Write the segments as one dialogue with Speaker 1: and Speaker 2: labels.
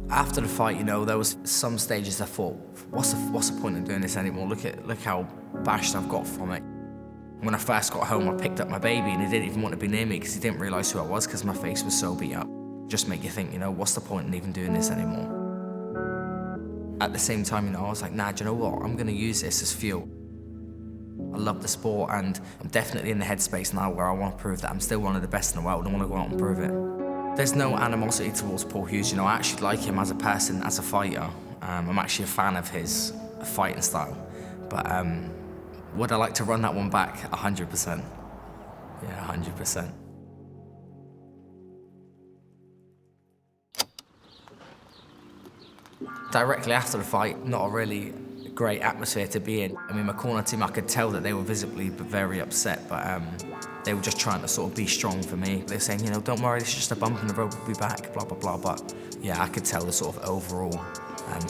Speaker 1: After the fight, you know, there was some stages I thought, what's the point of doing this anymore? Look how bashed I've got from it. When I first got home, I picked up my baby and he didn't even want to be near me because he didn't realise who I was because my face was so beat up. Just make you think, you know, what's the point in even doing this anymore? At the same time, you know, I was like, nah, do you know what? I'm going to use this as fuel. I love the sport and I'm definitely in the headspace now where I want to prove that I'm still one of the best in the world. I want to go out and prove it. There's no animosity towards Paul Hughes, you know, I actually like him as a person, as a fighter. I'm actually a fan of his fighting style. But would I like to run that one back? 100%. Yeah, 100%. Directly after the fight, not a really great atmosphere to be in. I mean, my corner team, I could tell that they were visibly very upset, but they were just trying to sort of be strong for me. They were saying, you know, don't worry, it's just a bump in the road, we'll be back, blah, blah, blah. But yeah, I could tell the sort of overall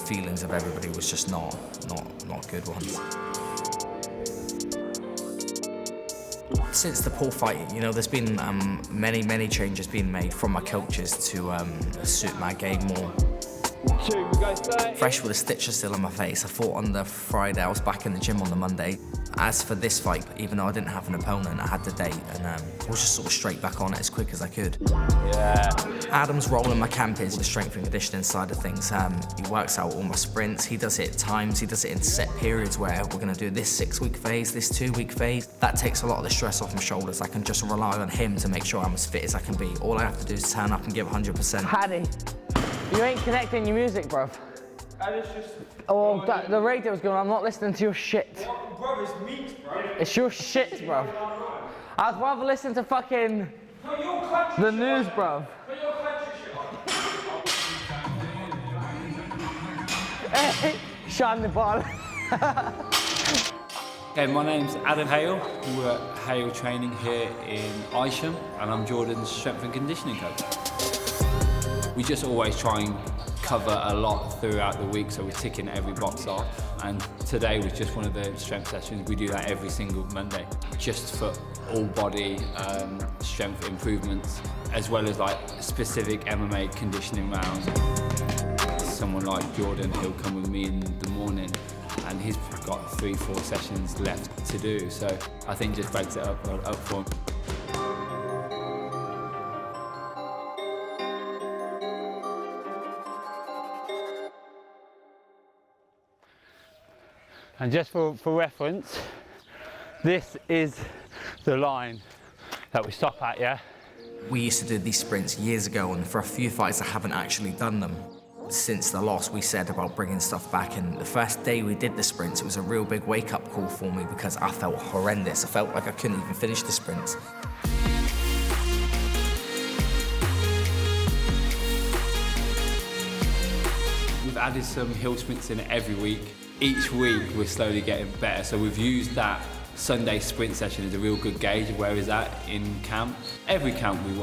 Speaker 1: feelings of everybody was just not good ones. Since the Paul fight, you know, there's been many changes being made from my coaches to suit my game more. Fresh with a stitch still on my face. I fought on the Friday, I was back in the gym on the Monday. As for this fight, even though I didn't have an opponent, I had the date and I was just sort of straight back on it as quick as I could. Yeah. Adam's role in my camp is the strength and conditioning side of things. He works out all my sprints, he does it at times, he does it in set periods where we're gonna do this 6-week phase, this 2-week phase. That takes a lot of the stress off my shoulders. I can just rely on him to make sure I'm as fit as I can be. All I have to do is turn up and give 100%.
Speaker 2: Paddy, you ain't connecting your music, bruv.
Speaker 3: It's just...
Speaker 2: Oh, the radio's going, I'm not listening to your shit.
Speaker 3: What, bro, it's meat, bro.
Speaker 2: It's your shit, bruv. I'd rather listen to fucking the news, bruv. Hey, shine the ball.
Speaker 4: Okay, my name's Adam Hale. We're at Hale Training here in Isham, and I'm Jordan's strength and conditioning coach. We just always try and cover a lot throughout the week, so we're ticking every box off. And today was just one of the strength sessions. We do that every single Monday, just for all body strength improvements, as well as like specific MMA conditioning rounds. Someone like Jordan, he'll come with me in the morning, and he's got 3-4 sessions left to do. So I think just breaks it up for him.
Speaker 5: And just for reference, this is the line that we stop at, yeah?
Speaker 1: We used to do these sprints years ago, and for a few fights I haven't actually done them. Since the loss, we said about bringing stuff back, and the first day we did the sprints, it was a real big wake-up call for me because I felt horrendous. I felt like I couldn't even finish the sprints.
Speaker 4: We've added some hill sprints in every week. Each week we're slowly getting better, so we've used that Sunday sprint session as a real good gauge of where is that in camp. Every camp we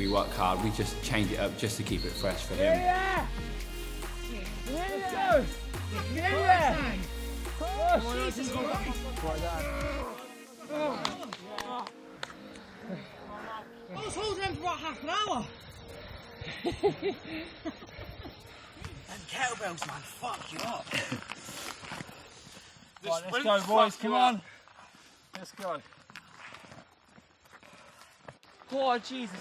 Speaker 4: work hard, we just change it up just to keep it fresh for him.
Speaker 2: Yeah! Yeah! Yeah! Oh, Jesus Christ! I was holding him for about half an hour.
Speaker 6: Them kettlebells, man, fuck you up.
Speaker 3: Right, let's go, boys, come on. Let's go. Oh, Jesus.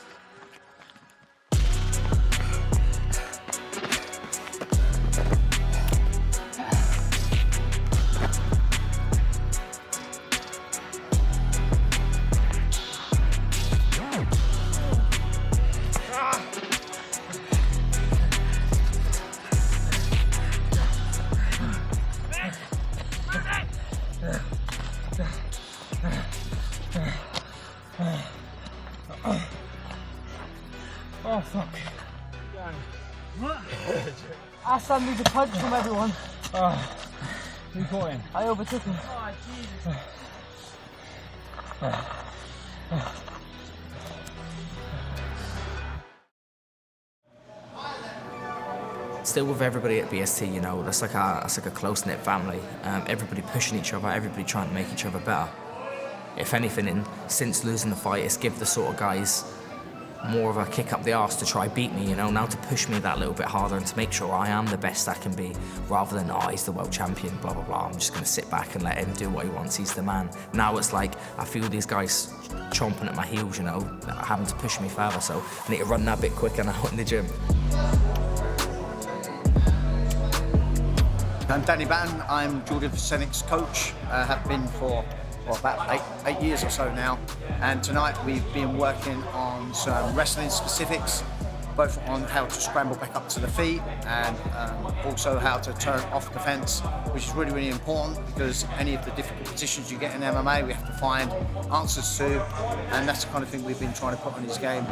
Speaker 3: Oh, fuck. What?
Speaker 2: I sandwiched a punch from everyone.
Speaker 3: Oh, who got him?
Speaker 2: I overtook him.
Speaker 3: Oh, Jesus.
Speaker 1: Still with everybody at BST, you know, that's like a close-knit family. Everybody pushing each other, everybody trying to make each other better. If anything, since losing the fight, it's give the sort of guys more of a kick up the arse to try beat me, you know, now to push me that little bit harder and to make sure I am the best I can be, rather than, oh, he's the world champion, blah, blah, blah. I'm just gonna sit back and let him do what he wants, he's the man. Now it's like, I feel these guys chomping at my heels, you know, having to push me further, so I need to run that bit quicker now in the gym.
Speaker 7: I'm Danny Batten, I'm Jordan Vucenic's coach, have been for about eight years or so now, and tonight we've been working on some wrestling specifics, both on how to scramble back up to the feet and also how to turn off the fence, which is really, really important because any of the difficult positions you get in MMA we have to find answers to, and that's the kind of thing we've been trying to put on his game.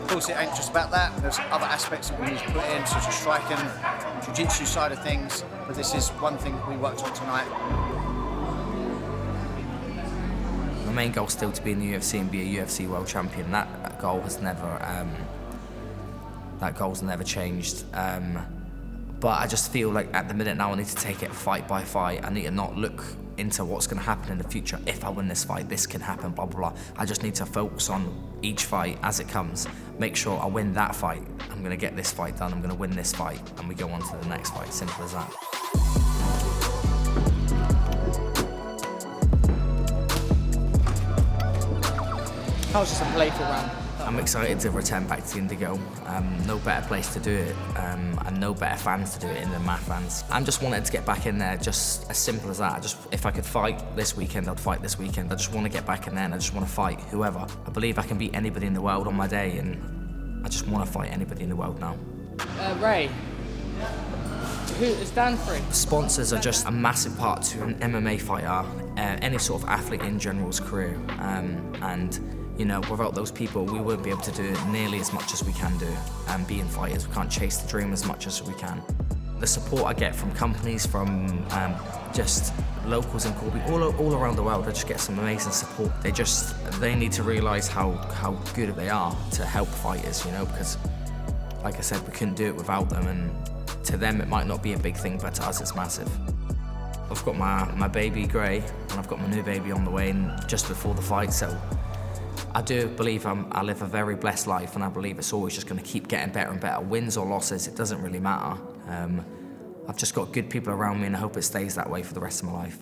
Speaker 7: Of course, it ain't just about that. There's other aspects that we need to put in, such as striking, jiu-jitsu side of things, but this is one thing that we worked on tonight.
Speaker 1: My main goal is still to be in the UFC and be a UFC world champion. That goal's never changed. But I just feel like at the minute now I need to take it fight by fight. I need to not look into what's going to happen in the future. If I win this fight, this can happen, blah, blah, blah. I just need to focus on each fight as it comes. Make sure I win that fight. I'm going to get this fight done. I'm going to win this fight. And we go on to the next fight. Simple as that.
Speaker 2: That was just a playful round.
Speaker 1: I'm excited to return back to Indigo. No better place to do it, and no better fans to do it in than my fans. I'm just wanting to get back in there, just as simple as that. If I could fight this weekend, I'd fight this weekend. I just want to get back in there and I just want to fight whoever. I believe I can beat anybody in the world on my day, and I just want to fight anybody in the world now.
Speaker 2: Ray, who is Dan free?
Speaker 1: Sponsors are just a massive part to an MMA fighter, any sort of athlete in general's career, and you know, without those people, we wouldn't be able to do it nearly as much as we can do. Being fighters, we can't chase the dream as much as we can. The support I get from companies, from just locals in Corby, all around the world, I just get some amazing support. They need to realise how good they are to help fighters, you know, because, like I said, we couldn't do it without them, and to them it might not be a big thing, but to us it's massive. I've got my baby Gray, and I've got my new baby on the way in just before the fight, so I do believe I live a very blessed life, and I believe it's always just going to keep getting better and better. Wins or losses, it doesn't really matter. I've just got good people around me, and I hope it stays that way for the rest of my life.